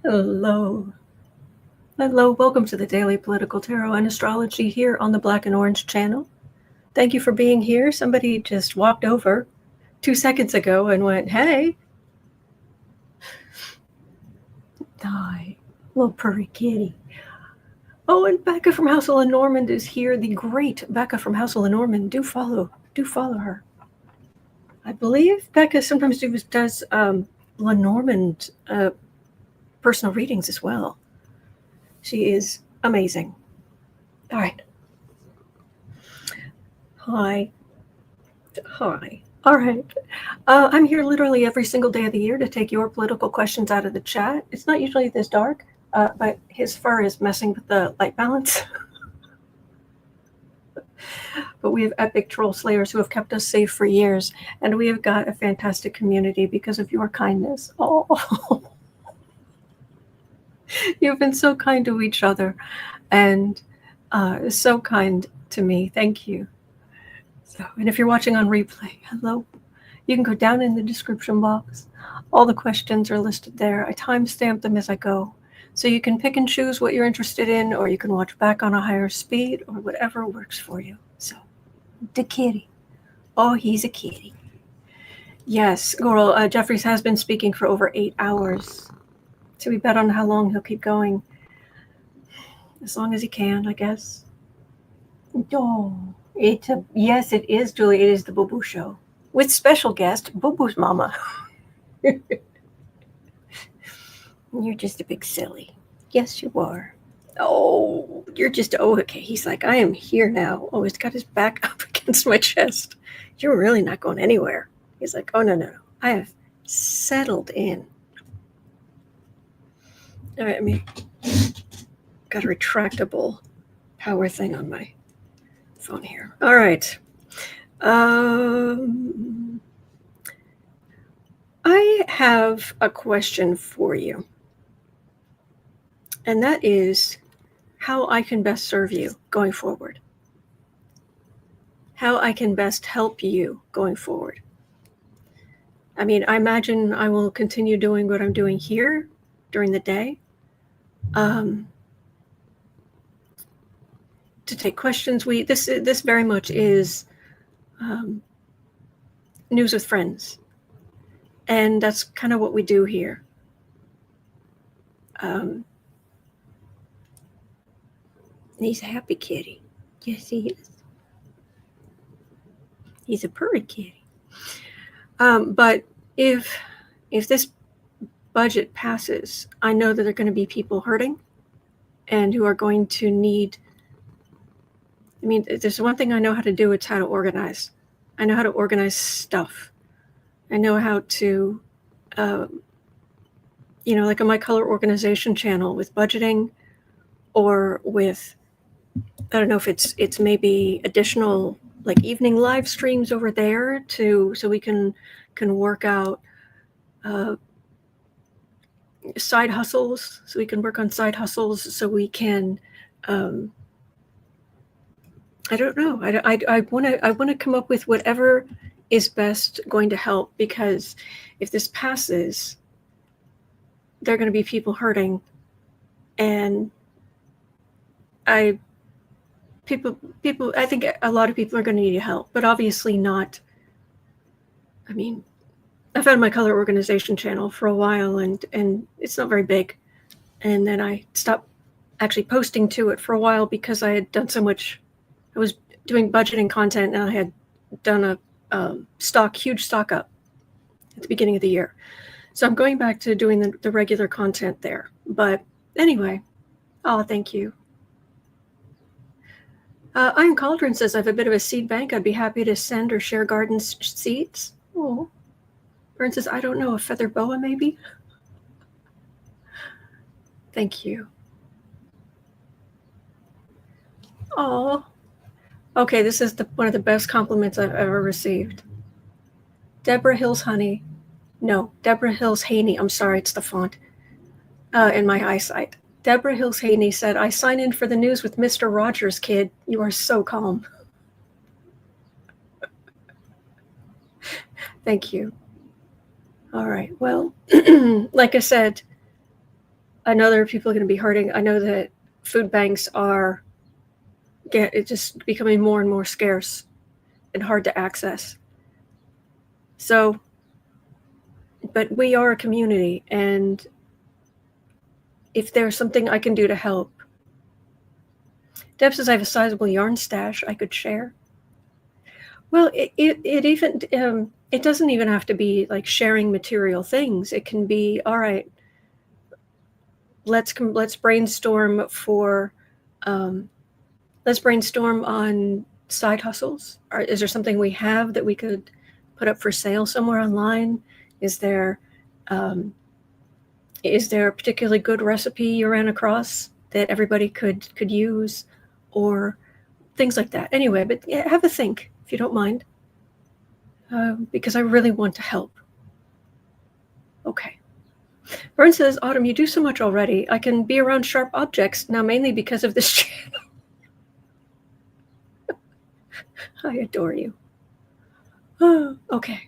Hello. Hello, welcome to the Daily Political Tarot and Astrology here on the Black and Orange channel. Thank you for being here. Somebody just walked over 2 seconds ago and went, hey. Hi, little purry kitty. Oh, and Becca from House of Lenormand is here. The great Becca from House of Lenormand. Do follow her. I believe Becca sometimes does Lenormand personal readings as well. She is amazing. All right. Hi. All right. I'm here literally every single day of the year to take your political questions out of the chat. It's not usually this dark, but his fur is messing with the light balance. But we have epic troll slayers who have kept us safe for years, and we have got a fantastic community because of your kindness. Oh, you've been so kind to each other, and so kind to me. Thank you. So, and if you're watching on replay, hello. You can go down in the description box. All the questions are listed there. I timestamp them as I go. So you can pick and choose what you're interested in, or you can watch back on a higher speed, or whatever works for you. So, the kitty. Oh, he's a kitty. Yes, Goral, Jeffries has been speaking for over 8 hours. So we bet on how long he'll keep going. As long as he can, I guess. Oh, yes, it is, Julie. It is the Boo Boo Show. With special guest, Boo Boo's mama. You're just a big silly. Yes, you are. Oh, you're just, okay. He's like, I am here now. Oh, he's got his back up against my chest. You're really not going anywhere. He's like, oh, no. I have settled in. All right, got a retractable power thing on my phone here. All right. I have a question for you. And that is how I can best serve you going forward. How I can best help you going forward. I mean, I imagine I will continue doing what I'm doing here during the day. To take questions. This very much is news with friends. And that's kind of what we do here. He's a happy kitty. Yes, he is. He's a purry kitty. But if this budget passes, I know that there are going to be people hurting and who are going to need. I mean, there's one thing I know how to do. It's how to organize. I know how to organize stuff. I know how to, like on my color organization channel with budgeting, or with, I don't know if it's maybe additional like evening live streams over there so we can work out side hustles, so we can work on side hustles, so we can I don't know. I want to come up with whatever is best going to help, because if this passes, there are going to be people hurting, and I think a lot of people are going to need help, but obviously not. I mean, I've had my color organization channel for a while, and it's not very big, and then I stopped actually posting to it for a while because I had done so much. I was doing budgeting content, and I had done a huge stock up at the beginning of the year. So I'm going back to doing the regular content there. But anyway, thank you. Iron Cauldron says, I have a bit of a seed bank. I'd be happy to send or share garden seeds. Oh. Burn says, I don't know, a feather boa maybe? Thank you. Oh. Okay, this is one of the best compliments I've ever received. Deborah Hills Honey. No, Deborah Hills Haney. I'm sorry, it's the font in my eyesight. Deborah Hills Haney said, I sign in for the news with Mr. Rogers, kid. You are so calm. Thank you. All right. Well, like I said, I know there are people going to be hurting. I know that food banks are it's just becoming more and more scarce and hard to access. So, but we are a community, and if there's something I can do to help. Deb says I have a sizable yarn stash I could share. Well, it doesn't even have to be like sharing material things. It can be, all right, let's brainstorm let's brainstorm on side hustles. Is there something we have that we could put up for sale somewhere online? Is there a particularly good recipe you ran across that everybody could use, or things like that? Anyway, but yeah, have a think if you don't mind, because I really want to help. Okay. Vern says, Autumn, you do so much already. I can be around sharp objects now, mainly because of this channel. I adore you. Oh, okay.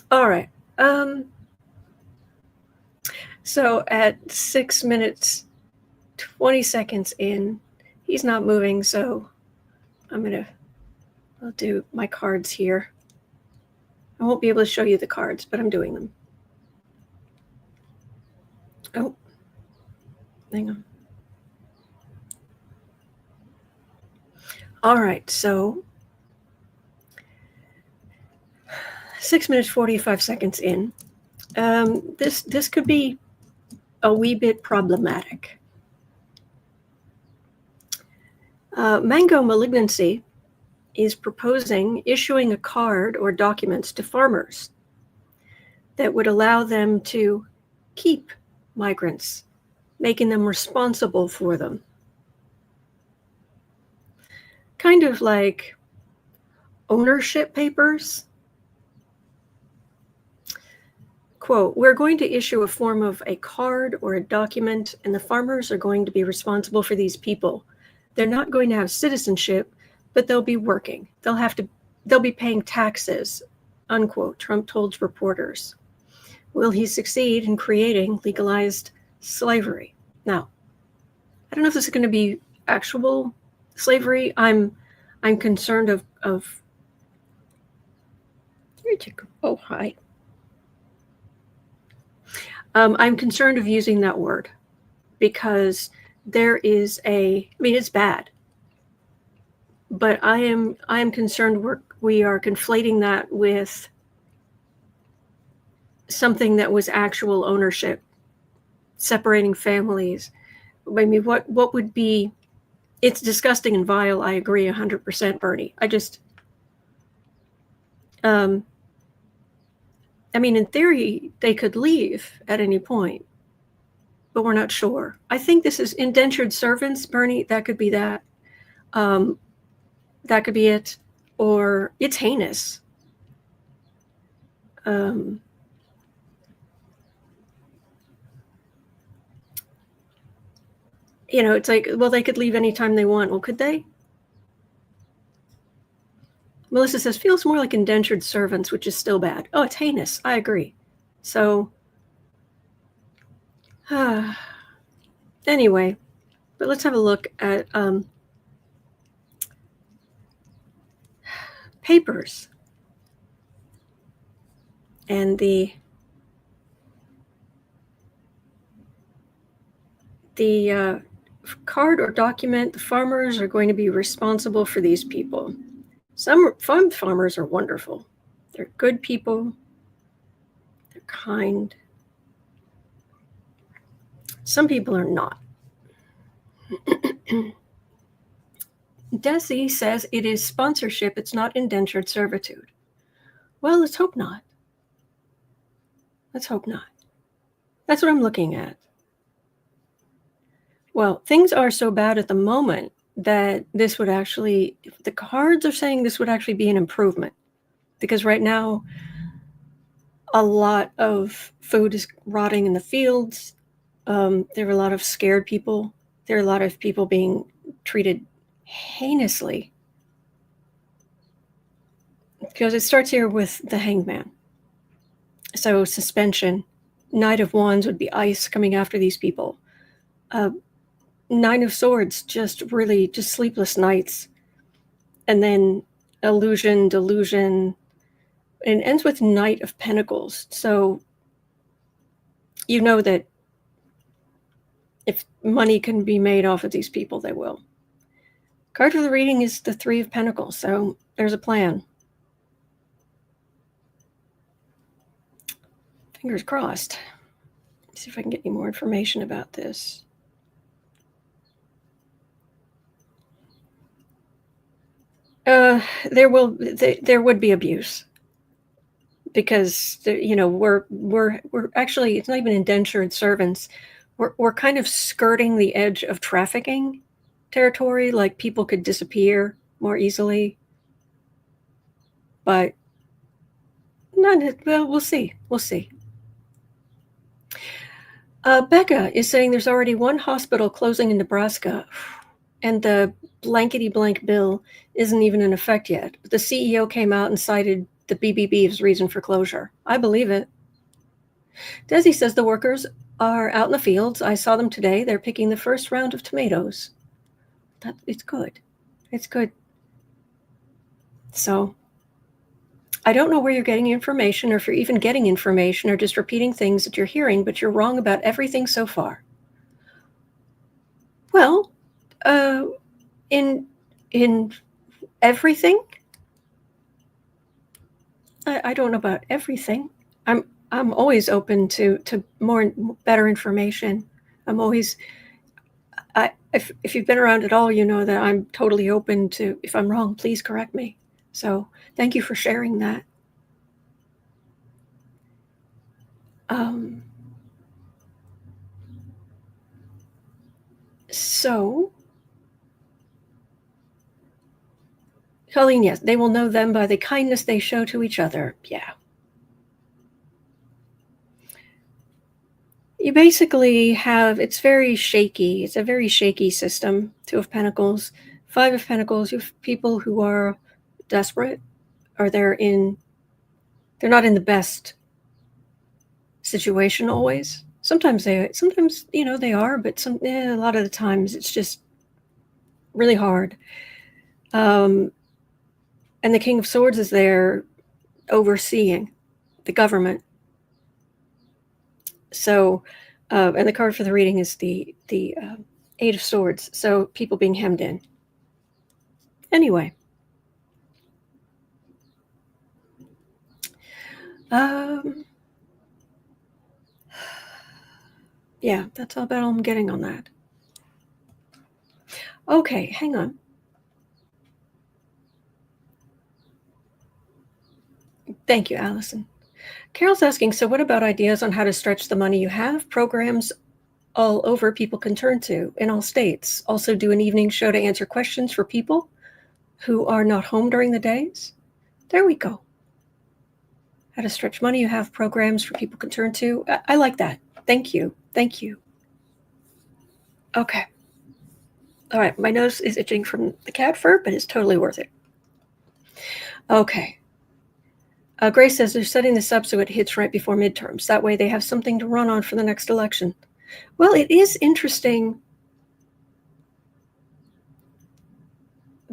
All right. So at 6 minutes, 20 seconds in, he's not moving, so I'll do my cards here. I won't be able to show you the cards, but I'm doing them. Oh, hang on. All right, so 6 minutes, 45 seconds in. This could be a wee bit problematic. Mango Malignancy is proposing issuing a card or documents to farmers that would allow them to keep migrants, making them responsible for them. Kind of like ownership papers. Quote, we're going to issue a form of a card or a document, and the farmers are going to be responsible for these people. They're not going to have citizenship, but they'll be working. They'll be paying taxes, unquote, Trump told reporters. Will he succeed in creating legalized slavery? Now, I don't know if this is going to be actual slavery. I'm concerned of oh, hi. I'm concerned of using that word because there is it's bad, but I am concerned we are conflating that with something that was actual ownership, separating families. I mean, what would be? It's disgusting and vile. I agree 100%, Bernie. In theory, they could leave at any point, but we're not sure. I think this is indentured servants, Bernie. That could be that. That could be it, or it's heinous. It's like, well, they could leave anytime they want. Well, could they? Melissa says, feels more like indentured servants, which is still bad. Oh, it's heinous. I agree. So, anyway, but let's have a look at papers and the card or document. The farmers are going to be responsible for these people. Some farmers are wonderful. They're good people. They're kind. Some people are not. Desi says it is sponsorship. It's not indentured servitude. Well, let's hope not. Let's hope not. That's what I'm looking at. Well, things are so bad at the moment that this would actually, the cards are saying this would actually be an improvement, because right now a lot of food is rotting in the fields. There are a lot of scared people. There are a lot of people being treated heinously, because it starts here with the hangman. So suspension, Knight of Wands would be ice coming after these people. Nine of Swords, just sleepless nights. And then illusion, delusion, and it ends with Knight of Pentacles. So you know that if money can be made off of these people, they will. Card for the reading is the Three of Pentacles, so there's a plan. Fingers crossed. Let's see if I can get any more information about this. There would be abuse, because we're actually, it's not even indentured servants. We're kind of skirting the edge of trafficking territory. Like, people could disappear more easily, but well, we'll see. Becca is saying there's already one hospital closing in Nebraska, and the blankety blank bill isn't even in effect yet. The CEO came out and cited the BBB as reason for closure. I believe it. Desi says the workers are out in the fields. I saw them today. They're picking the first round of tomatoes. It's good. It's good. So I don't know where you're getting information, or if you're even getting information, or just repeating things that you're hearing, but you're wrong about everything so far. Well, in everything, I don't know about everything. I'm always open to better information. I'm always, if you've been around at all, you know that I'm totally open to, if I'm wrong, please correct me. So thank you for sharing that. So, Colleen, yes, they will know them by the kindness they show to each other. Yeah. You basically have, it's very shaky. It's a very shaky system. Two of Pentacles, Five of Pentacles. You have people who are desperate, or they're not in the best situation always. Sometimes they are, but a lot of the times it's just really hard. And the King of Swords is there overseeing the government. So, and the card for the reading is the Eight of Swords. So people being hemmed in. Anyway. Yeah, that's all about all I'm getting on that. Okay, hang on. Thank you, Allison. Carol's asking, so what about ideas on how to stretch the money you have? Programs all over people can turn to in all states. Also do an evening show to answer questions for people who are not home during the days. There we go. How to stretch money you have, programs for people can turn to. I like that. Thank you. Okay. All right, my nose is itching from the cat fur, but it's totally worth it. Okay. Grace says they're setting this up so it hits right before midterms. That way they have something to run on for the next election. Well, it is interesting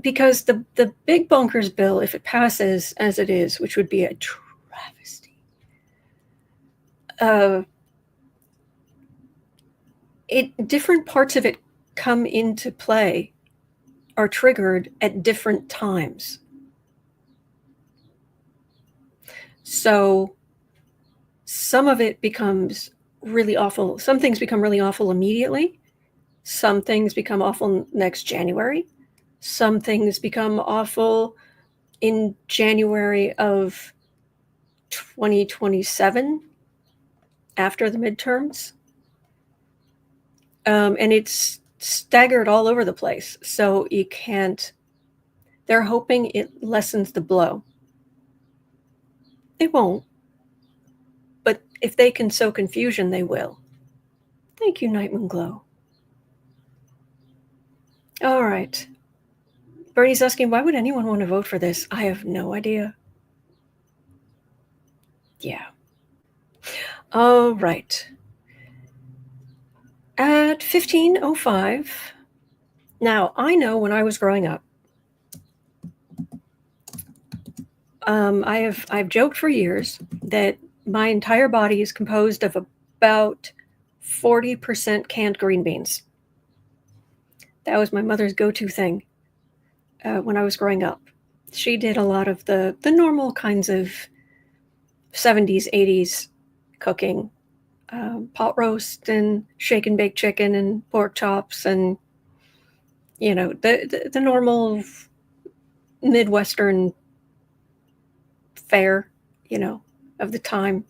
because the big bunkers bill, if it passes as it is, which would be a travesty, different parts of it come into play, are triggered at different times. So some of it becomes really awful. Some things become really awful immediately. Some things become awful next January. Some things become awful in January of 2027 after the midterms. And it's staggered all over the place. So you can't, they're hoping it lessens the blow. It won't. But if they can sow confusion, they will. Thank you, Night Moon Glow. All right. Bernie's asking, why would anyone want to vote for this? I have no idea. Yeah. All right. At 1505, now I know when I was growing up, I've joked for years that my entire body is composed of about 40% canned green beans. That was my mother's go-to thing when I was growing up. She did a lot of the normal kinds of 70s, 80s cooking, pot roast and shake and bake chicken and pork chops and, you know, the normal Midwestern fare, you know, of the time.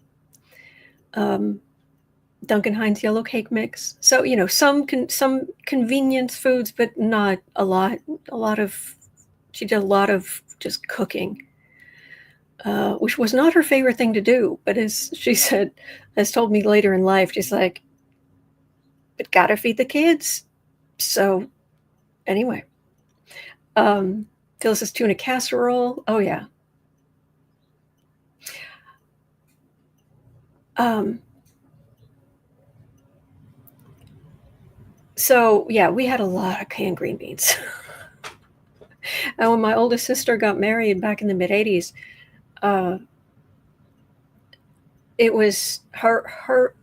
Duncan Hines yellow cake mix. So, you know, some convenience foods, but not a lot. She did a lot of just cooking, which was not her favorite thing to do. But as she said, has told me later in life, she's like, but gotta feed the kids. So anyway, Phyllis's tuna casserole. Oh yeah. So yeah, we had a lot of canned green beans. And when my oldest sister got married back in the mid '80s, it was her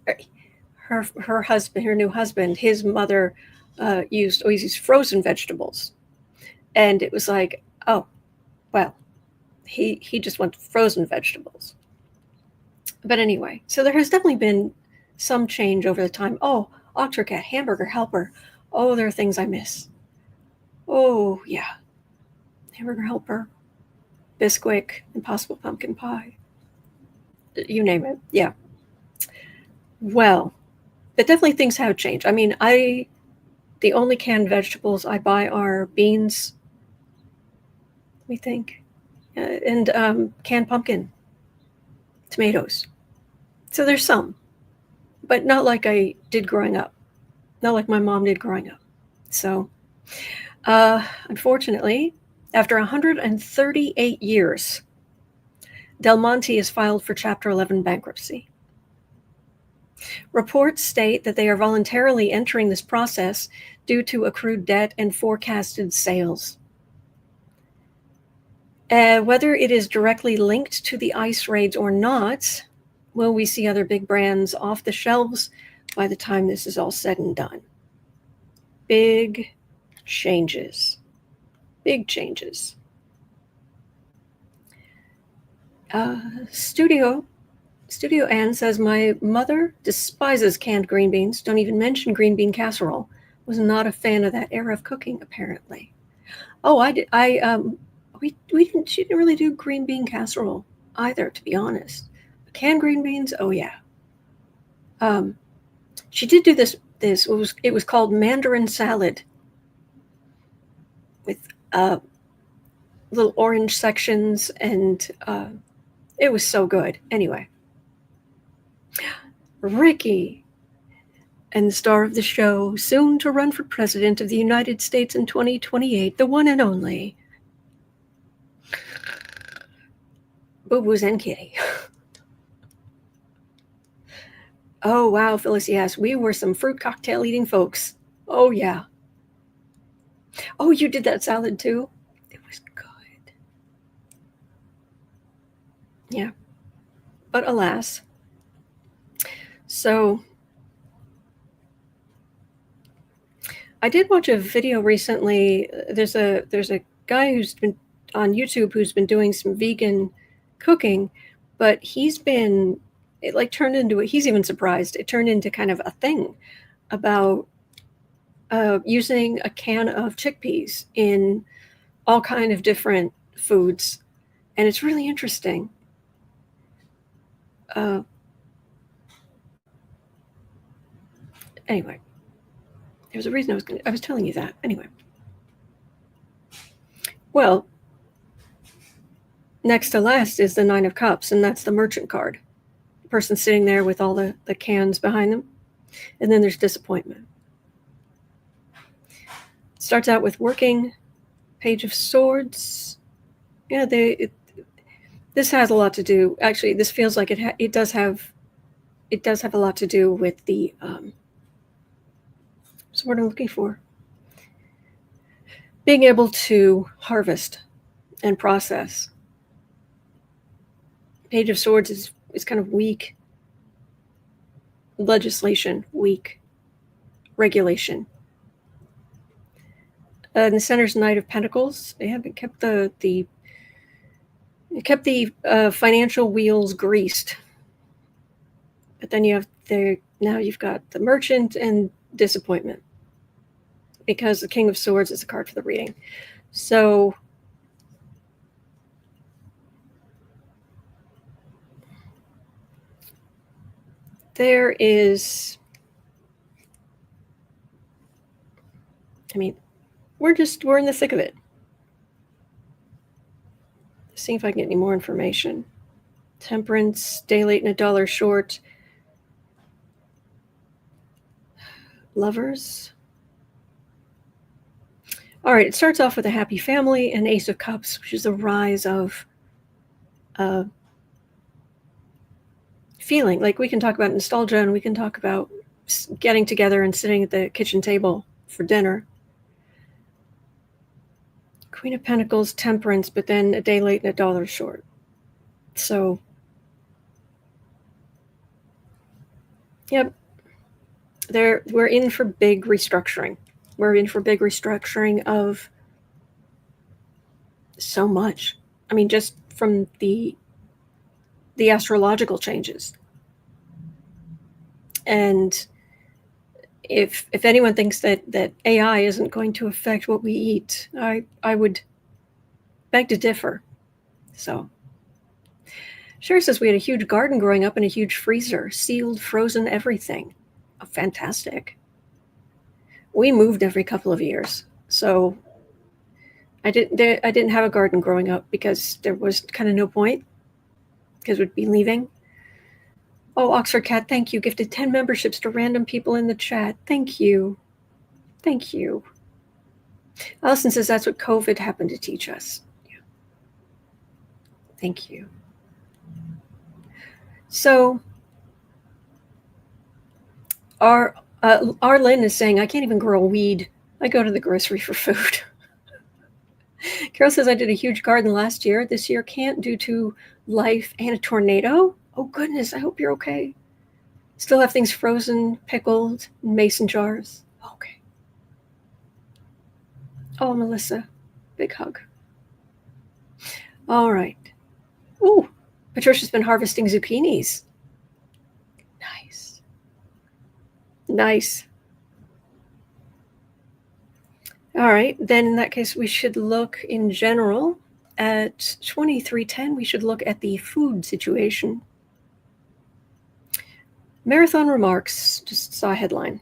husband, her new husband. His mother always used frozen vegetables, and it was like, oh, well, he just wants frozen vegetables. But anyway, so there has definitely been some change over the time. Oh, Octorcat, hamburger helper. Oh, there are things I miss. Oh yeah, hamburger helper, Bisquick, Impossible Pumpkin Pie. You name it. Yeah. Well, but definitely things have changed. I mean, the only canned vegetables I buy are beans, let me think, and canned pumpkin, tomatoes. So there's some, but not like I did growing up. Not like my mom did growing up. So, unfortunately, after 138 years, Del Monte is filed for Chapter 11 bankruptcy. Reports state that they are voluntarily entering this process due to accrued debt and forecasted sales. Whether it is directly linked to the ICE raids or not, will we see other big brands off the shelves by the time this is all said and done? Big changes. Big changes. Studio Ann says, my mother despises canned green beans. Don't even mention green bean casserole. Was not a fan of that era of cooking, apparently. Oh, I did. We didn't. She didn't really do green bean casserole either, to be honest. Canned green beans, oh yeah. She did do this. It was called Mandarin salad with little orange sections, and it was so good. Anyway, Ricky, and the star of the show, soon to run for president of the United States in 2028, the one and only Boo Boos and Kitty. Oh wow, Phyllis, yes, we were some fruit cocktail eating folks. Oh yeah. Oh, you did that salad too? It was good. Yeah. But alas. So I did watch a video recently. There's a guy who's been on YouTube who's been doing some vegan cooking, but he's even surprised. It turned into kind of a thing about using a can of chickpeas in all kind of different foods, and it's really interesting. Anyway, there's a reason I was telling you that. Anyway, well, next to last is the Nine of Cups, and that's the merchant card. The person sitting there with all the cans behind them, and then there's disappointment. Starts out with working, Page of Swords. Yeah, this has a lot to do. Actually, this feels like it it does have a lot to do with the, what's the word I'm looking for? Being able to harvest and process. Page of Swords is kind of weak. Legislation, weak. Regulation. And the center's Knight of Pentacles. They haven't kept the financial wheels greased. But then now you've got the Merchant and Disappointment, because the King of Swords is a card for the reading. So there is, I mean, we're in the thick of it. Let's see if I can get any more information. Temperance, day late and a dollar short. Lovers. All right, it starts off with a happy family and Ace of Cups, which is the rise of feeling. Like, we can talk about nostalgia, and we can talk about getting together and sitting at the kitchen table for dinner. Queen of Pentacles, Temperance, but then a day late and a dollar short. So, yep, we're in for big restructuring. We're in for big restructuring of so much. I mean, just from the astrological changes. And if anyone thinks that AI isn't going to affect what we eat, I would beg to differ. So, Sherry says we had a huge garden growing up and a huge freezer, sealed, frozen, everything. Oh, fantastic. We moved every couple of years, so I didn't have a garden growing up because there was kind of no point, because we'd be leaving. Oh, Oxford Cat, thank you. Gifted 10 memberships to random people in the chat. Thank you. Thank you. Allison says that's what COVID happened to teach us. Yeah. Thank you. So, our Lynn is saying, I can't even grow a weed. I go to the grocery for food. Carol says, I did a huge garden last year. This year can't due to life and a tornado. Oh, goodness. I hope you're okay. Still have things frozen, pickled, in mason jars. Okay. Oh, Melissa. Big hug. All right. Ooh, Patricia's been harvesting zucchinis. Nice. Nice. All right. Then in that case, we should look in general at 2310. We should look at the food situation. Marathon Remarks, just saw a headline.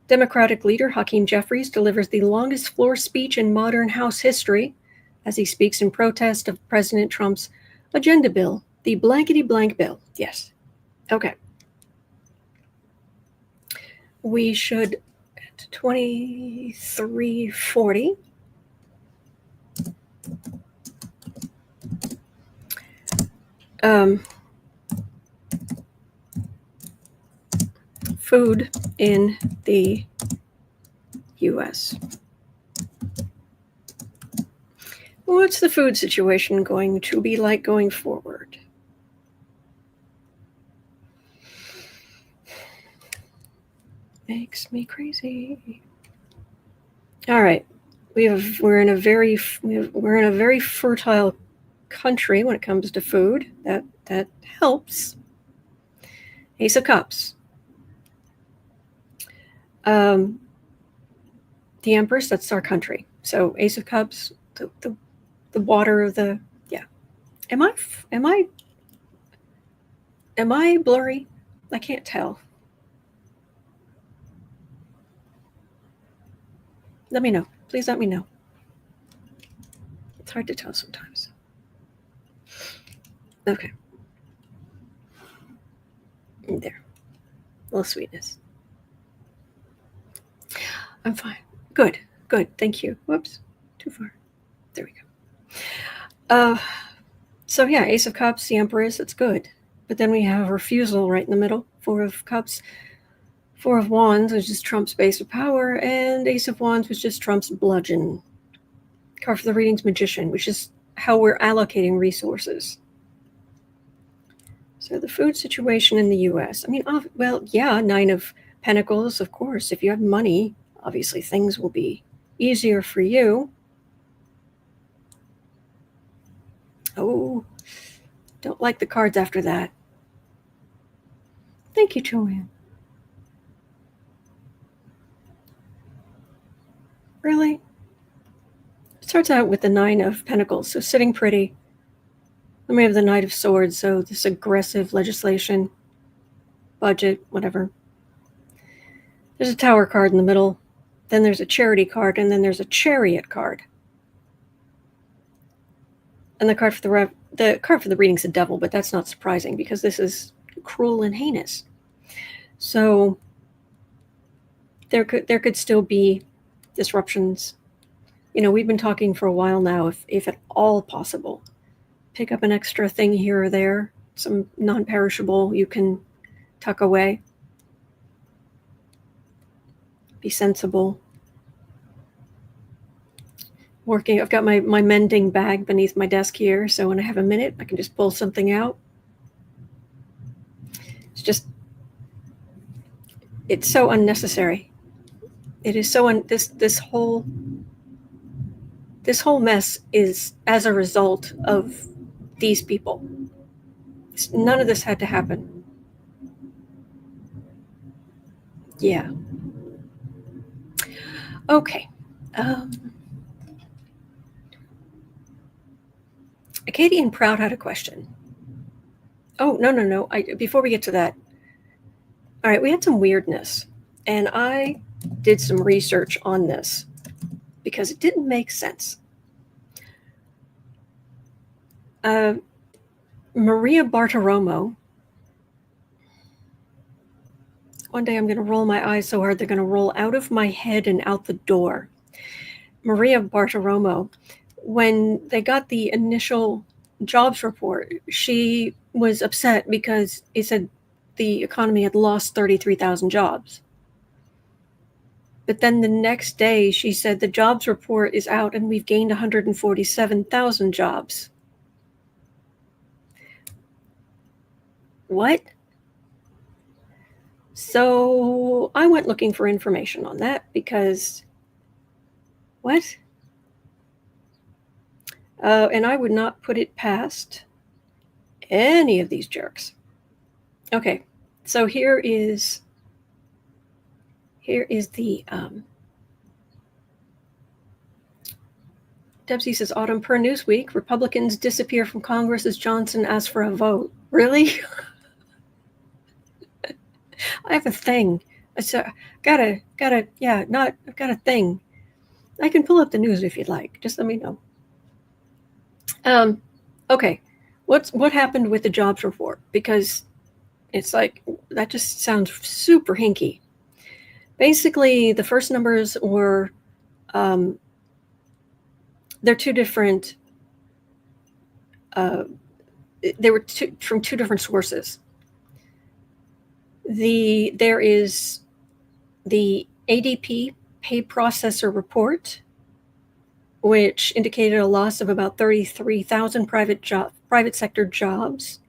Democratic leader Hakeem Jeffries delivers the longest floor speech in modern House history as he speaks in protest of President Trump's agenda bill, the blankety-blank bill. Yes. Okay. We should, at 2340, food in the U.S. What's the food situation going to be like going forward? Makes me crazy. All right, we're in a very fertile country when it comes to food. That helps. Ace of Cups. The Empress, that's our country. So Ace of Cups, the water of the, yeah. Am I blurry? I can't tell. Let me know. Please let me know. It's hard to tell sometimes. Okay. There. A little sweetness. I'm fine. Good. Thank you. Whoops. Too far. There we go. So yeah, Ace of Cups, the Empress, it's good. But then we have refusal right in the middle. Four of Cups. Four of Wands, which is Trump's base of power, and Ace of Wands, which is Trump's bludgeon. Card for the reading's Magician, which is how we're allocating resources. So the food situation in the U.S. I mean, well, yeah, Nine of Pentacles, of course. If you have money, obviously things will be easier for you. Oh, don't like the cards after that. Thank you, Joanne. Really? It starts out with the Nine of Pentacles, so sitting pretty. Then we have the Knight of Swords, so this aggressive legislation, budget, whatever. There's a Tower card in the middle. Then there's a Charity card, and then there's a Chariot card. And the card for the reading's a Devil, but that's not surprising because this is cruel and heinous. So there could still be disruptions. You know, we've been talking for a while now, if at all possible. Pick up an extra thing here or there, some non-perishable you can tuck away. Be sensible. Working, I've got my mending bag beneath my desk here, so when I have a minute, I can just pull something out. It's so unnecessary. It is so this whole mess is as a result of these people. None of this had to happen. Yeah. Okay. Acadian Proud had a question. Oh, no. Before we get to that. All right, we had some weirdness. And I did some research on this because it didn't make sense. Maria Bartiromo. One day I'm going to roll my eyes so hard they're going to roll out of my head and out the door. Maria Bartiromo, when they got the initial jobs report, she was upset because it said the economy had lost 33,000 jobs. But then the next day she said the jobs report is out and we've gained 147,000 jobs. What? So I went looking for information on that because what? And I would not put it past any of these jerks. Okay, so here is the Debsy says, Autumn, per Newsweek, Republicans disappear from Congress as Johnson asks for a vote. Really? I have a thing. I've got a thing. I can pull up the news if you'd like. Just let me know. Okay. What happened with the jobs report? Because it's like, that just sounds super hinky. Basically, the first numbers were, they're two different, they were from two different sources. There is the ADP pay processor report, which indicated a loss of about 33,000 private sector jobs.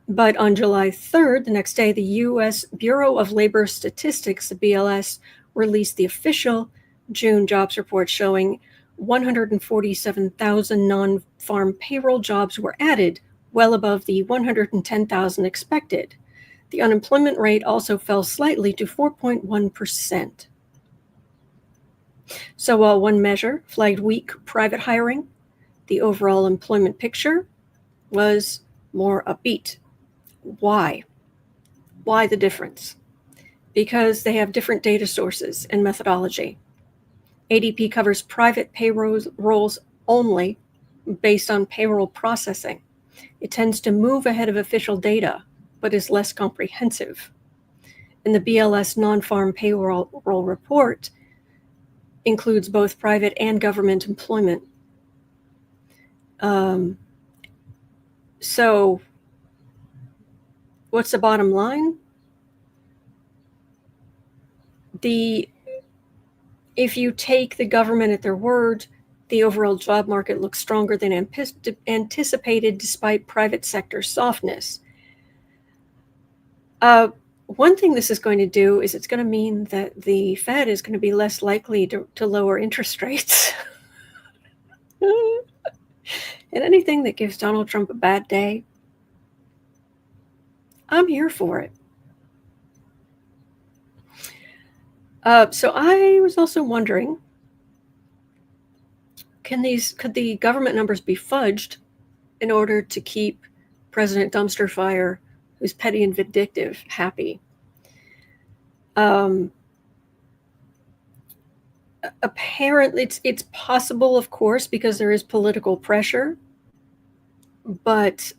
But on July 3rd, the next day, the U.S. Bureau of Labor Statistics, the BLS, released the official June jobs report showing 147,000 non-farm payroll jobs were added, well above the 110,000 expected. The unemployment rate also fell slightly to 4.1%. So while one measure flagged weak private hiring, the overall employment picture was more upbeat. Why? Why the difference? Because they have different data sources and methodology. ADP covers private payrolls only based on payroll processing. It tends to move ahead of official data, but is less comprehensive. And the BLS non-farm payroll report includes both private and government employment. So what's the bottom line? If you take the government at their word, the overall job market looks stronger than anticipated despite private sector softness. One thing this is going to do is it's going to mean that the Fed is going to be less likely to lower interest rates. And anything that gives Donald Trump a bad day, I'm here for it. So I was also wondering, could the government numbers be fudged in order to keep President Dumpster Fire, who's petty and vindictive, happy? Apparently, it's possible, of course, because there is political pressure, but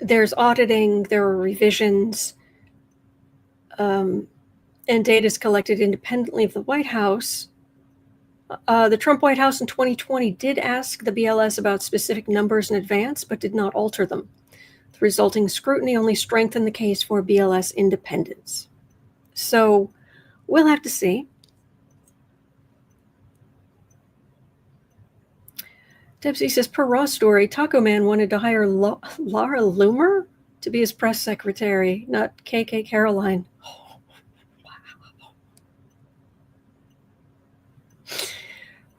there's auditing, there are revisions, and data is collected independently of the White House. The Trump White House in 2020 did ask the BLS about specific numbers in advance, but did not alter them. The resulting scrutiny only strengthened the case for BLS independence. So we'll have to see. Debsy says, per Raw story, Taco Man wanted to hire Laura Loomer to be his press secretary, not KK Caroline. Oh, wow.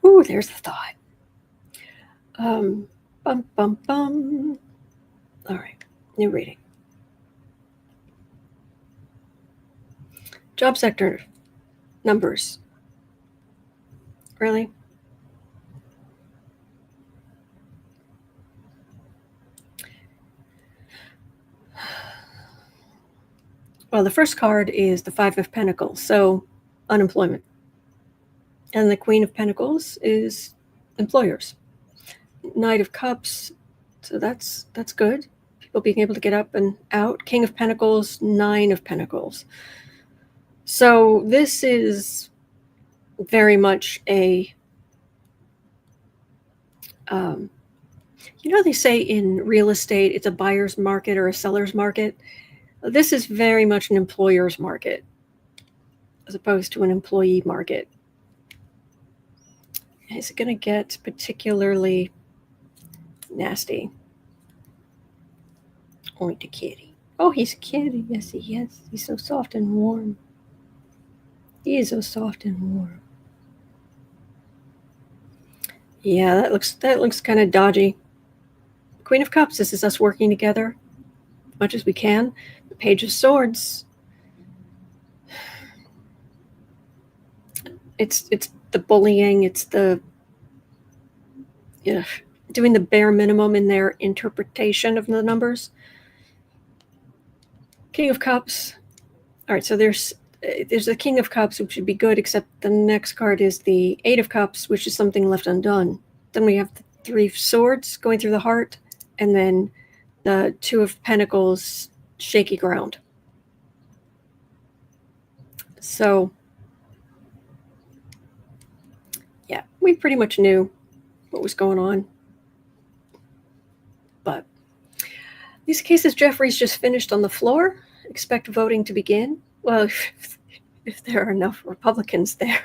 Ooh, there's the thought. Bum, bum, bum. All right, new reading. Job sector numbers. Really? Well, the first card is the Five of Pentacles, so unemployment. And the Queen of Pentacles is employers. Knight of Cups, so that's good. People being able to get up and out. King of Pentacles, Nine of Pentacles. So this is very much a, they say in real estate, it's a buyer's market or a seller's market. This is very much an employer's market as opposed to an employee market. Is it going to get particularly nasty? Only to kitty. Oh, he's a kitty. Yes, he is. He's so soft and warm. He is so soft and warm. Yeah, that looks kind of dodgy. Queen of Cups, this is us working together as much as we can. The Page of Swords. It's the bullying, it's the doing the bare minimum in their interpretation of the numbers. King of Cups. All right, so there's the King of Cups, which would be good, except the next card is the Eight of Cups, which is something left undone. Then we have the Three of Swords going through the heart, and then the Two of Pentacles, shaky ground. So, yeah, we pretty much knew what was going on. But these cases Jeffrey's just finished on the floor. Expect voting to begin. Well, if there are enough Republicans there.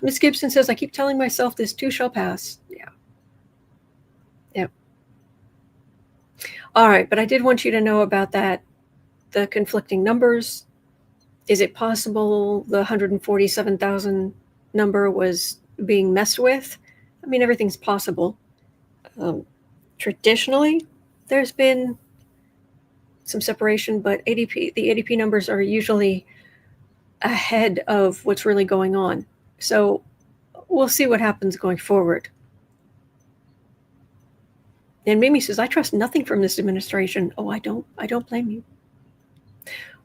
Miss Gibson says, I keep telling myself this too shall pass. Yeah. Yep. All right, but I did want you to know about that, the conflicting numbers. Is it possible the 147,000 number was being messed with? I mean, everything's possible. Traditionally, there's been some separation, but the ADP numbers are usually ahead of what's really going on. So we'll see what happens going forward. And Mimi says, I trust nothing from this administration. Oh, I don't blame you.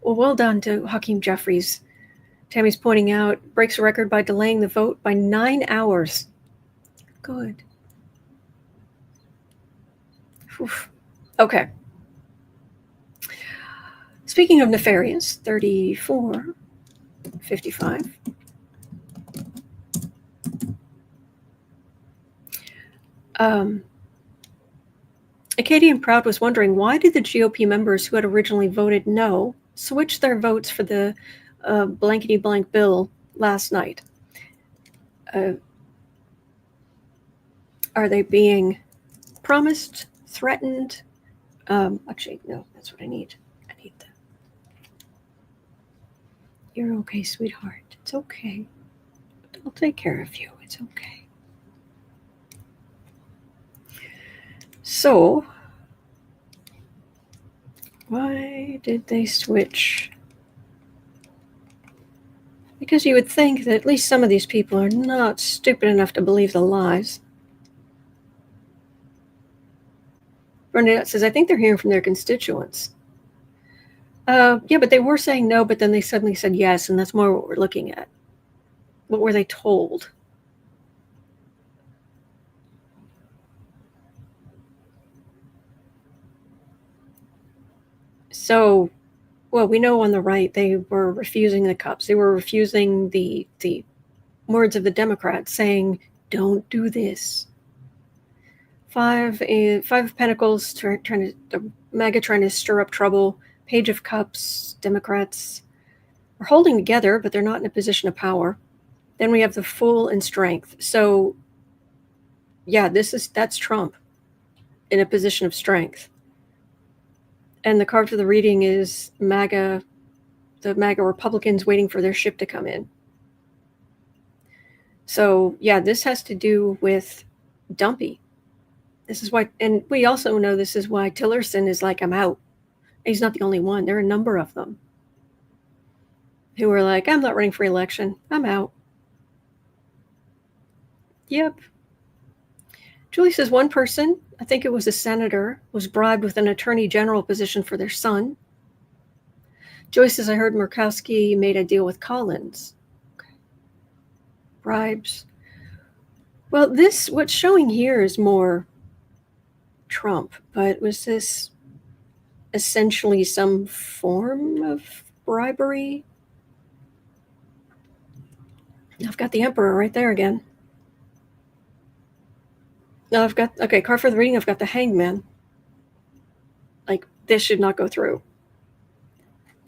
Well done to Hakeem Jeffries. Tammy's pointing out, breaks a record by delaying the vote by 9 hours. Good. Oof. Okay. Speaking of nefarious, 3455. Acadian Proud was wondering, why did the GOP members who had originally voted no switch their votes for the blankety blank bill last night? Are they being promised, threatened? Actually, no, that's what I need. I need that. You're okay, sweetheart. It's okay. I'll take care of you. It's okay. So, why did they switch? Because you would think that at least some of these people are not stupid enough to believe the lies. Bernadette says, I think they're hearing from their constituents. Yeah, but they were saying no, but then they suddenly said yes, and that's more what we're looking at. What were they told? So, well, we know on the right they were refusing the cups. They were refusing the words of the Democrats saying, don't do this. Five of Pentacles, the MAGA trying to stir up trouble. Page of Cups, Democrats are holding together, but they're not in a position of power. Then we have the Fool and Strength. So, yeah, that's Trump in a position of strength. And the card for the reading is the MAGA Republicans waiting for their ship to come in. So, yeah, this has to do with Dumpy. This is why, and we also know this is why Tillerson is like, I'm out. He's not the only one. There are a number of them who are like, I'm not running for election. I'm out. Yep. Julie says one person, I think it was a senator, was bribed with an attorney general position for their son. Joy says, I heard Murkowski made a deal with Collins. Okay. Bribes. Well, what's showing here is more Trump, but was this essentially some form of bribery? I've got the Emperor right there again. Now I've got, okay, card for the reading, I've got the Hangman. Like, this should not go through.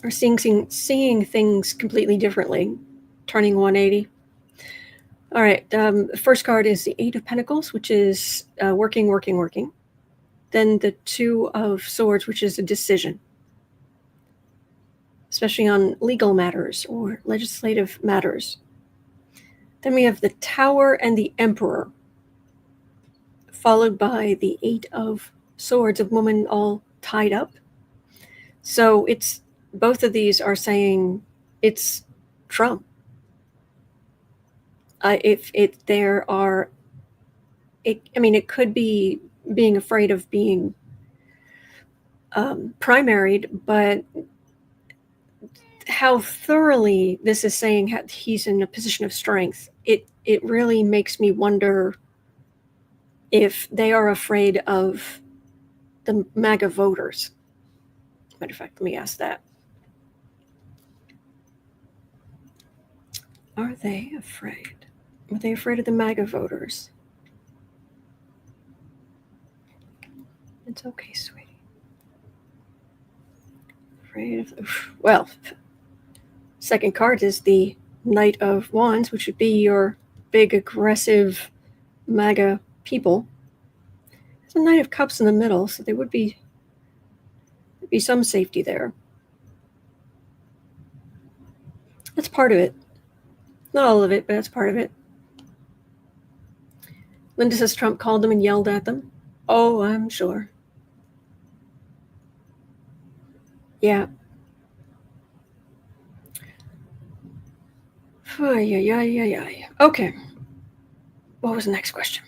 Or seeing things completely differently, turning 180. All right, first card is the Eight of Pentacles, which is working. Then the Two of Swords, which is a decision, especially on legal matters or legislative matters. Then we have the Tower and the Emperor, followed by the Eight of Swords, a woman all tied up. So both of these are saying it's Trump. It could be being afraid of being primaried, but how thoroughly this is saying he's in a position of strength, it really makes me wonder if they are afraid of the MAGA voters. Matter of fact, let me ask that. Are they afraid? Are they afraid of the MAGA voters? It's okay, sweetie. Afraid of, well, second card is the Knight of Wands, which would be your big, aggressive MAGA people. There's a Knight of Cups in the middle, so there would be some safety there. That's part of it. Not all of it, but that's part of it. Linda says Trump called them and yelled at them. Oh, I'm sure. Yeah. Okay. What was the next question?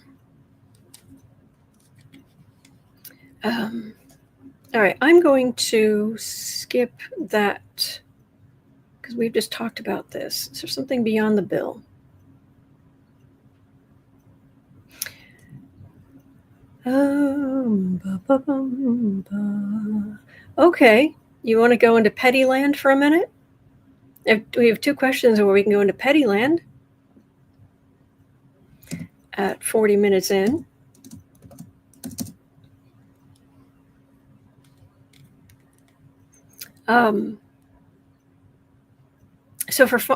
All right, I'm going to skip that because we've just talked about this. Is there something beyond the bill? Okay, you want to go into petty land for a minute? We have two questions where we can go into petty land at 40 minutes in. So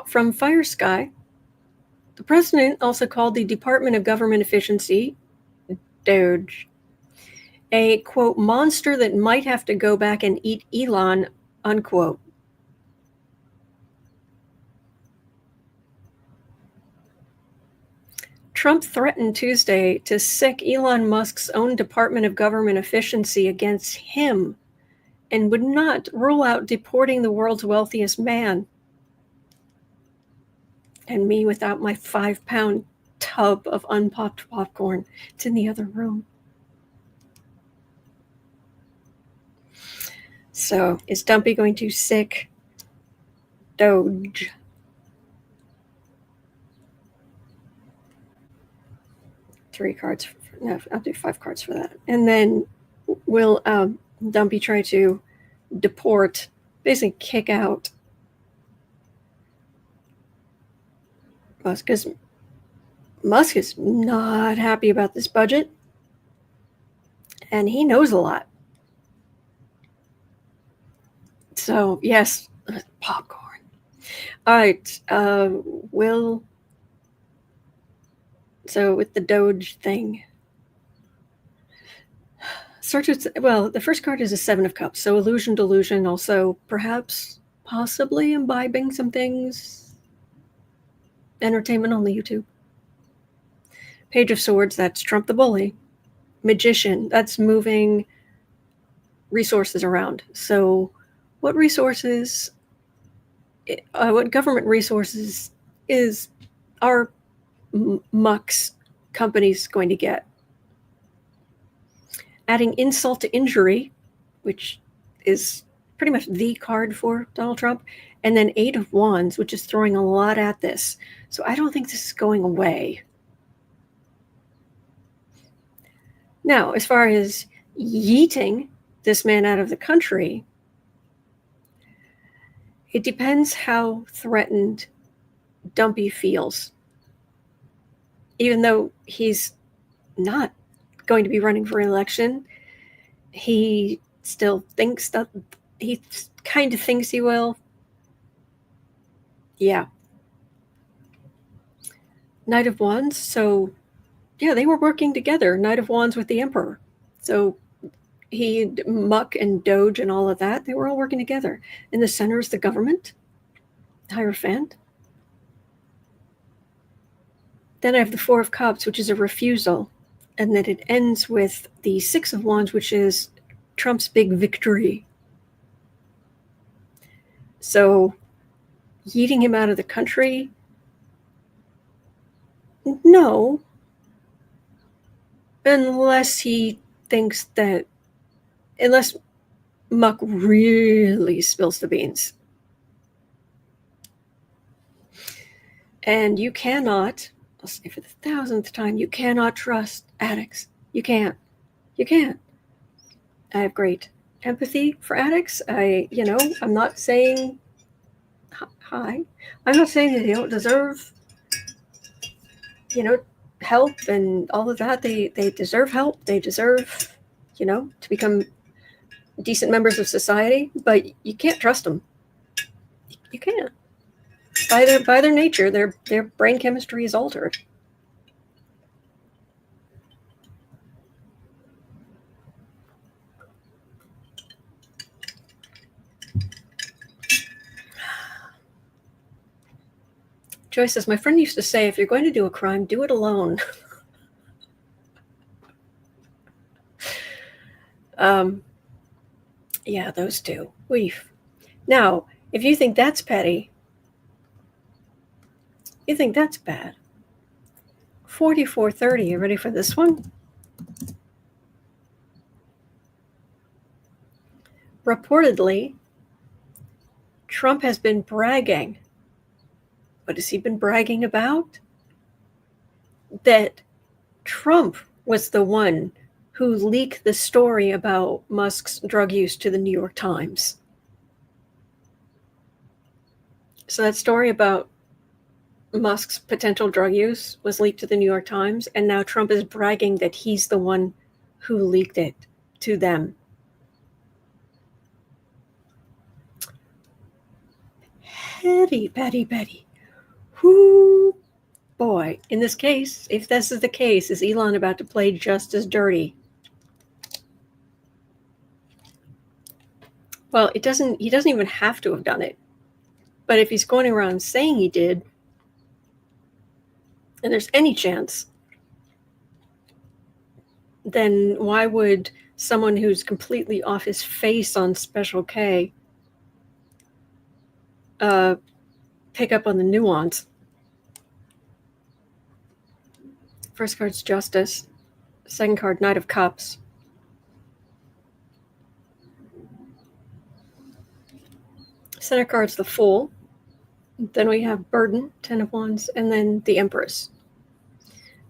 from Fire Sky, the president also called the Department of Government Efficiency, DOGE, a, quote, monster that might have to go back and eat Elon, unquote. Trump threatened Tuesday to sic Elon Musk's own Department of Government Efficiency against him and would not rule out deporting the world's wealthiest man. And me without my 5-pound tub of unpopped popcorn. It's in the other room. So is Dumpy going to sic DOGE? Three cards. No, I'll do 5 cards for that. And then will Dumpy try to deport, basically kick out Musk, because Musk is not happy about this budget, and he knows a lot. So, yes, popcorn. All right, so with the Doge thing, starts with, well, the first card is a 7 of Cups, so illusion, delusion, also perhaps, possibly imbibing some things, entertainment on the YouTube. Page of Swords, that's Trump the bully. Magician, that's moving resources around. So what resources, what government resources are Muck's companies going to get? Adding insult to injury, which is pretty much the card for Donald Trump, and then 8 of Wands, which is throwing a lot at this. So I don't think this is going away. Now, as far as yeeting this man out of the country, it depends how threatened Dumpy feels. Even though he's not going to be running for election, he still thinks that he kind of thinks he will. Yeah. Knight of Wands, so yeah, they were working together. Knight of Wands with the Emperor. So Muck and Doge and all of that, they were all working together. In the center is the government, Hierophant. Then I have the 4 of Cups, which is a refusal. And then it ends with the 6 of Wands, which is Trump's big victory. So yeeting him out of the country? No. Unless Muck really spills the beans. And you cannot, I'll say for the 1000th time, you cannot trust addicts. You can't. You can't. I have great empathy for addicts. I'm not saying hi. I'm not saying that they don't deserve, help and all of that. They deserve help. They deserve, to become decent members of society. But you can't trust them. You can't. By their nature, their brain chemistry is altered. Joyce says, my friend used to say, if you're going to do a crime, do it alone. Yeah, those two. Weef. Now, if you think that's petty, you think that's bad. 4430, you ready for this one? Reportedly, Trump has been bragging. What has he been bragging about? That Trump was the one who leaked the story about Musk's drug use to the New York Times. So that story about Musk's potential drug use was leaked to the New York Times, and now Trump is bragging that he's the one who leaked it to them. petty. Whoo, boy. In this case, if this is the case, is Elon about to play just as dirty? Well, he doesn't even have to have done it. But if he's going around saying he did, and there's any chance, then why would someone who's completely off his face on Special K pick up on the nuance? First card's Justice. Second card, Knight of Cups. Center card's the Fool. Then we have Burden, Ten of Wands, and then the Empress.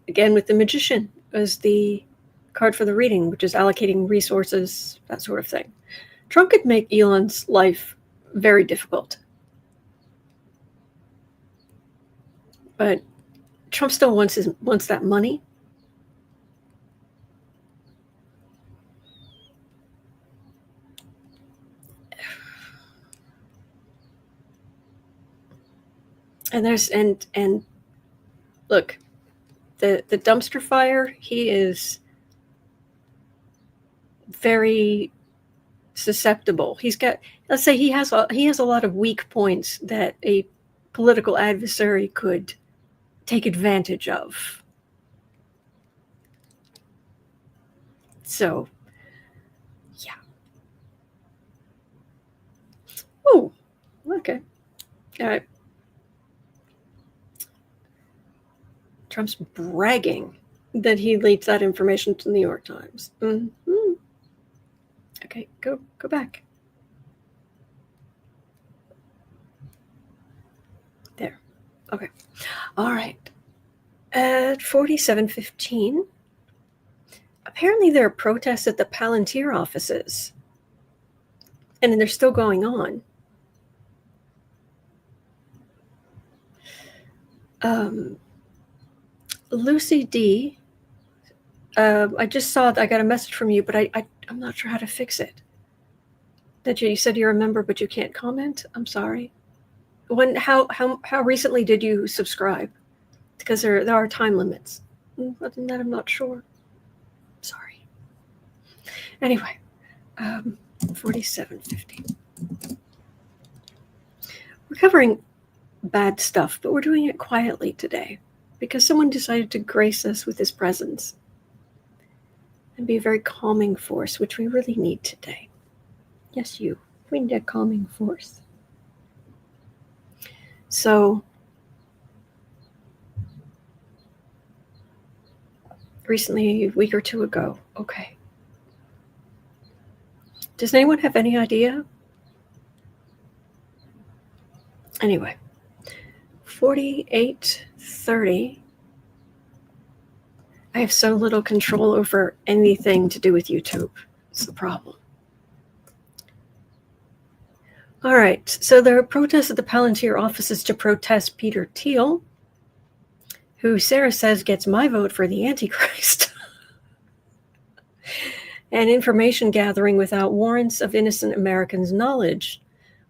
Again, with the Magician as the card for the reading, which is allocating resources, that sort of thing. Trump could make Elon's life very difficult. But Trump still wants that money. And look, the dumpster fire, he is very susceptible. He's got, let's say he has a lot of weak points that a political adversary could take advantage of. So, yeah. Oh, okay. All right. Trump's bragging that he leaked that information to the New York Times. Mm-hmm. Okay, go back. There. Okay. All right. At 47:15, apparently there are protests at the Palantir offices. And they're still going on. Lucy D, I just saw I got a message from you, but I'm not sure how to fix it. That you said you're a member, but you can't comment. I'm sorry. How recently did you subscribe? Because there are time limits. Other than that, I'm not sure. Sorry. Anyway, 47:15. We're covering bad stuff, but we're doing it quietly today because someone decided to grace us with his presence and be a very calming force, which we really need today. Yes, we need a calming force. So, recently, a week or two ago, okay. Does anyone have any idea? Anyway, 48:30. I have so little control over anything to do with YouTube. It's the problem. All right, so there are protests at the Palantir offices to protest Peter Thiel, who Sarah says gets my vote for the Antichrist. And information gathering without warrants of innocent Americans' knowledge.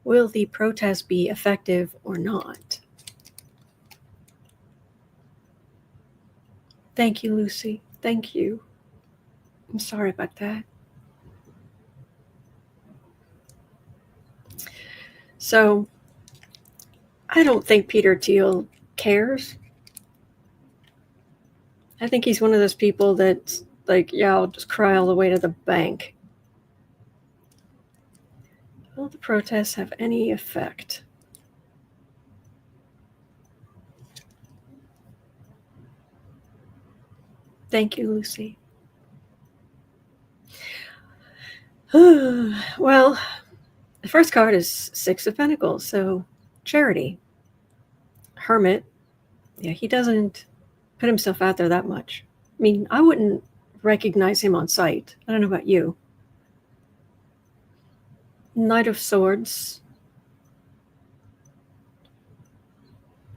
Will the protest be effective or not? Thank you, Lucy. Thank you. I'm sorry about that. So, I don't think Peter Thiel cares. I think he's one of those people that's like, yeah, I'll just cry all the way to the bank. Will the protests have any effect? Thank you, Lucy. Well, the first card is Six of Pentacles, so charity. Hermit. Yeah, he doesn't put himself out there that much. I mean, I wouldn't recognize him on sight. I don't know about you. Knight of Swords.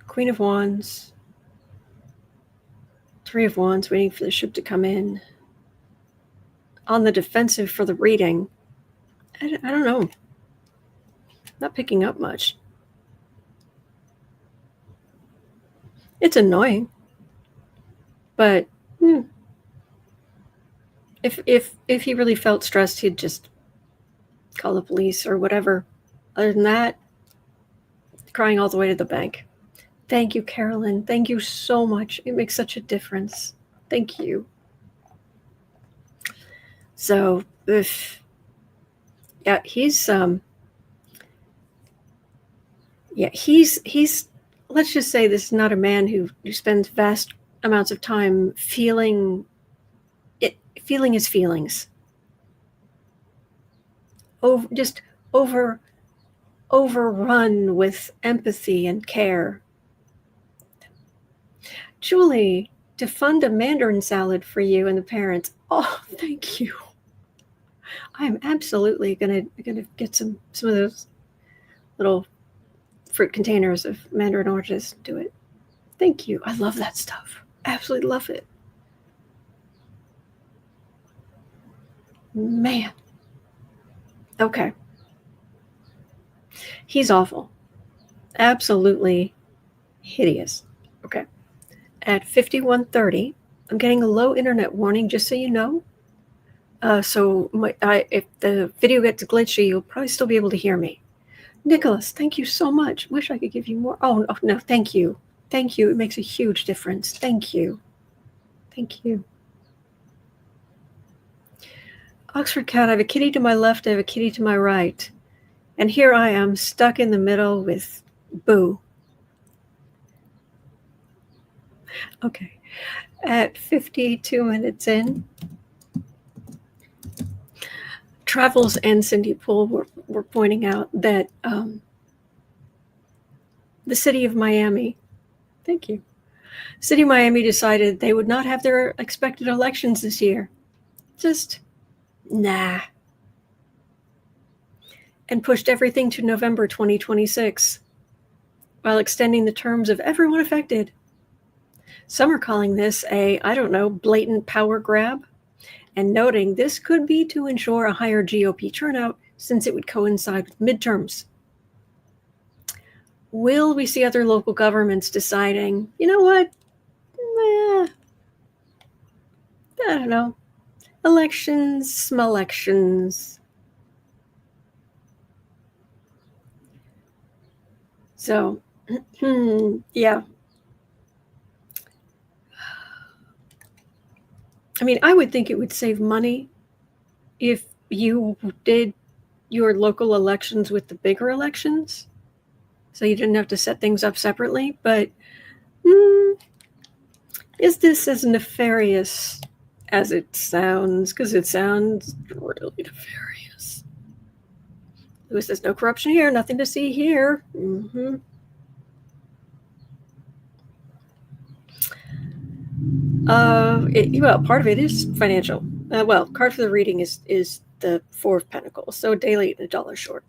Queen of Wands. Three of Wands, waiting for the ship to come in. On the defensive for the reading. I don't know. Not picking up much. It's annoying. But if he really felt stressed, he'd just call the police or whatever. Other than that, crying all the way to the bank. Thank you, Carolyn. Thank you so much. It makes such a difference. Thank you. So, yeah, he's let's just say this is not a man who spends vast amounts of time feeling his feelings. Overrun with empathy and care. Julie, to fund a mandarin salad for you and the parents. Oh, thank you. I am absolutely gonna get some of those little fruit containers of mandarin oranges. Do it. Thank you. I love that stuff. Absolutely love it. Man. Okay. He's awful. Absolutely hideous. Okay. At 51:30, I'm getting a low internet warning, just so you know. So if the video gets glitchy, you'll probably still be able to hear me. Nicholas, thank you so much. Wish I could give you more. Oh, no, thank you. Thank you. It makes a huge difference. Thank you. Thank you. Oxford Cat, I have a kitty to my left, I have a kitty to my right. And here I am, stuck in the middle with Boo. Okay. At 52 minutes in, Travels and Cindy Poole were pointing out that the city of Miami, thank you, city of Miami decided they would not have their expected elections this year. Just, nah. And pushed everything to November 2026 while extending the terms of everyone affected. Some are calling this a, I don't know, blatant power grab, and noting this could be to ensure a higher GOP turnout since it would coincide with midterms. Will we see other local governments deciding, you know what, I don't know, elections. So, yeah. I mean, I would think it would save money if you did your local elections with the bigger elections, so you didn't have to set things up separately. But is this as nefarious as it sounds? Because it sounds really nefarious. Lewis says, no corruption here, nothing to see here. Well, part of it is financial. Well, card for the reading is the Four of Pentacles, so a day late and $1 short.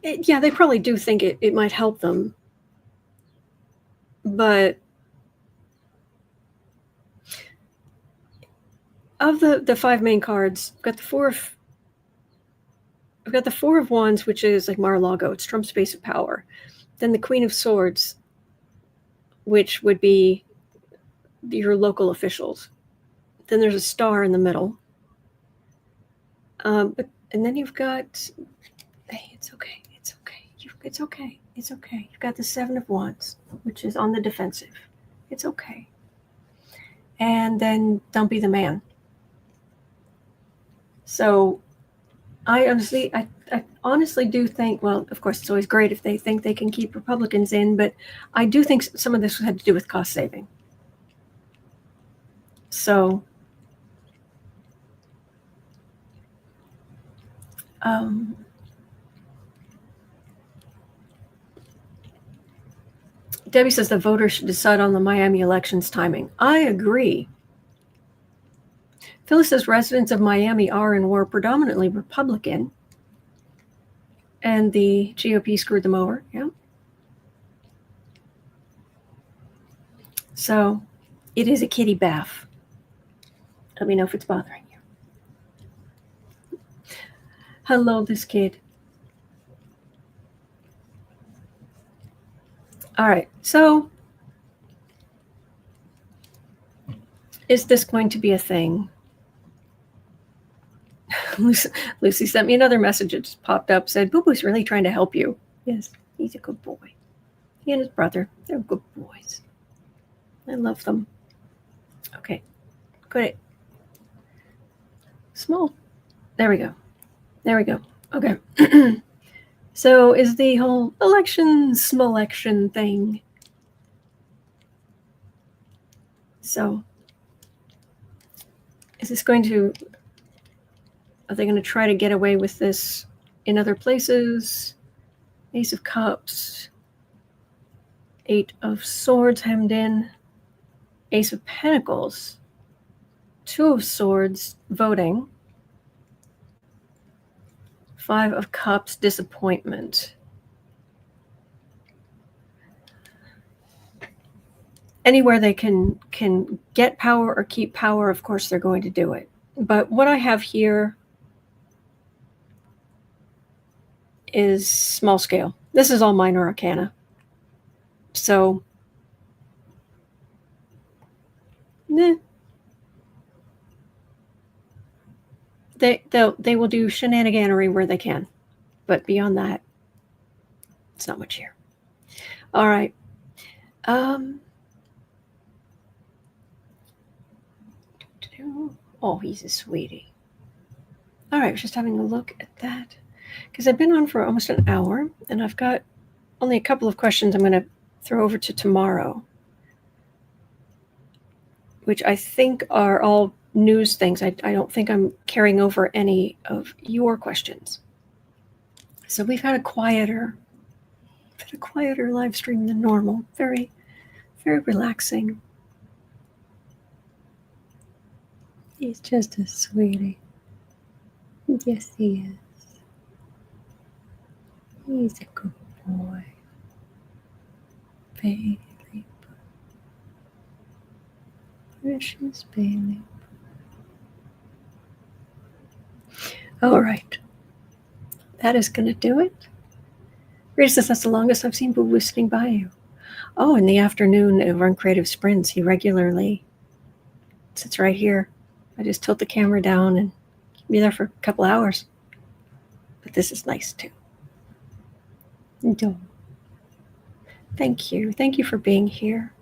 Yeah, they probably do think it might help them, but of the five main cards, I've got the Four of Wands, which is like Mar-a-Lago. It's Trump's base of power. Then the Queen of Swords, which would be your local officials. Then there's a star in the middle. And then you've got, hey, it's okay. It's okay. You've got the Seven of Wands, which is on the defensive. It's okay. And then don't be the man. So I honestly do think, well, of course, it's always great if they think they can keep Republicans in, but I do think some of this had to do with cost saving. So, Debbie says the voters should decide on the Miami elections timing. I agree. Phyllis says residents of Miami are and were predominantly Republican, and the GOP screwed them over. Yeah. So it is a kitty bath. Let me know if it's bothering you. Hello, this kid. All right, so is this going to be a thing? Lucy sent me another message. It just popped up, said, Boo Boo's really trying to help you. Yes, he's a good boy. He and his brother, they're good boys. I love them. Okay, good. Small. There we go. There we go. Okay. So is the whole election thing. So is this going to, are they going to try to get away with this in other places? Ace of Cups, Eight of Swords hemmed in, Ace of Pentacles, Two of Swords voting, Five of Cups disappointment. Anywhere they can get power or keep power, of course they're going to do it. But what I have here is small scale. This is all minor arcana. So, they will do shenaniganery where they can. But beyond that, it's not much here. All right. Oh, he's a sweetie. All right, I was just having a look at that because I've been on for almost an hour and I've got only a couple of questions I'm going to throw over to tomorrow, which I think are all news things. I don't think I'm carrying over any of your questions. So we've had a quieter live stream than normal. Very, very relaxing. He's just a sweetie. Yes, he is. He's a good boy. Bailey. Precious Bailey. All right. That is going to do it. Rita says that's the longest I've seen Boo Boo sitting by you. Oh, in the afternoon over on Creative Sprints, he regularly sits right here. I just tilt the camera down and be there for a couple hours. But this is nice too. Thank you. Thank you for being here.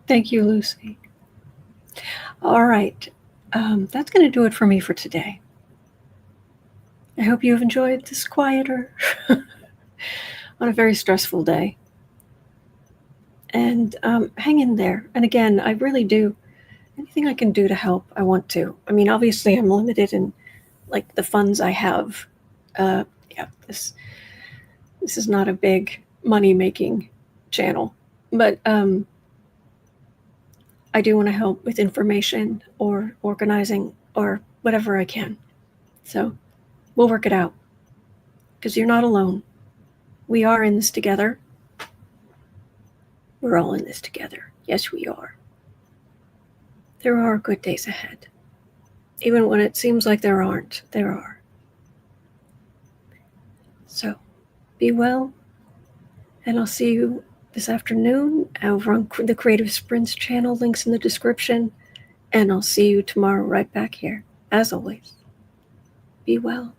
Thank you, Lucy. All right. That's going to do it for me for today. I hope you've enjoyed this quieter on a very stressful day. And hang in there. And again, I really do. Anything I can do to help, I want to. I mean, obviously, I'm limited in like the funds I have. This is not a big money-making channel, but I do want to help with information or organizing or whatever I can. So we'll work it out because you're not alone. We are in this together. We're all in this together. Yes, we are. There are good days ahead. Even when it seems like there aren't, there are. So be well, and I'll see you this afternoon over on the Creative Sprints channel, links in the description, and I'll see you tomorrow right back here, as always. Be well.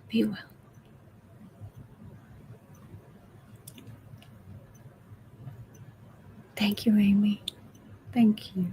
Be well. Thank you, Amy. Thank you.